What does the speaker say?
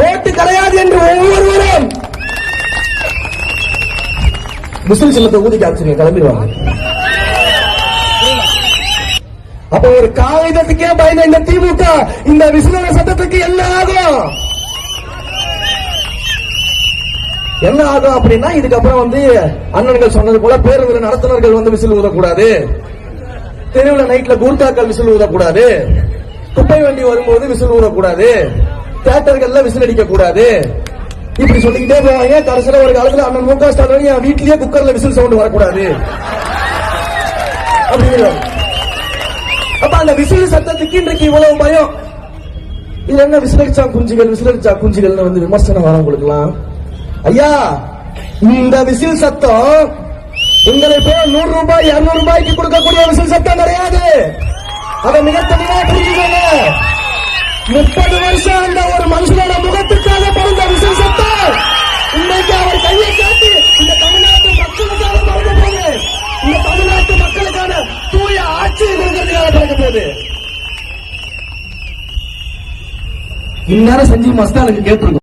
ஓட்டு கிடையாது என்று ஒவ்வொருவரும் விசில் சின்னத்தை ஊதி காமிச்சுங்க, கிளம்பிடுவாங்க. அப்ப ஒரு காகிதத்துக்கே பயந்த இந்த திமுக இந்த விசிலோட சட்டத்துக்கு என்ன ஆகும்? என்ன ஆகும் அப்படின்னா, இதுக்கப்புறம் அண்ணன்கள் சொன்னது போல பேருந்துல நடத்துனர்கள் விசில் ஊதக்கூடாது, தெருவில் நைட்ல கூர்காக்கள் விசில் ஊதக்கூடாது, குப்பை வண்டி வரும்போது விசில் ஊதக்கூடாது, தியேட்டர்கள்ல விசில் அடிக்க கூடாது, இப்படி சொல்லிக்கிட்டே போவாங்க. கடைசியில ஒரு காலத்துல அண்ணன் மு க ஸ்டாலின் என் வீட்லயே குக்கர்ல விசில் சவுண்ட் வரக்கூடாது அப்படிங்கிறார். அப்ப அந்த விசில் சத்தத்துக்கு இன்றைக்கு இவ்வளவு பயம். இது என்ன விசிலடிச்சா குஞ்சுகள் விமர்சனம் வர உங்களுக்குலாம். ஐயா, இந்த விசில் சத்தம் உங்களை போய் 100 ரூபாய் 200 ரூபாய்க்கு கொடுக்கக்கூடிய விசில் சத்தம் கிடையாது. அதை மிக தெளிவா புரிஞ்சுக்கோங்க. 30 வருஷம் அந்த ஒரு மனுஷனோட முகத்துக்காக பிறந்த விசில் சத்தம் இன்னைக்கு அவர் கையை காட்டி இந்த தமிழ்நாட்டு மக்களுக்காக பிறக்க போகுது. இந்த தமிழ்நாட்டு மக்களுக்கான தூய ஆட்சி கொடுக்கறதுக்காக பிறக்க போகுது. இந்நேரம் செஞ்சு மஸ்தானுக்கு கேட்டிருக்கோம்.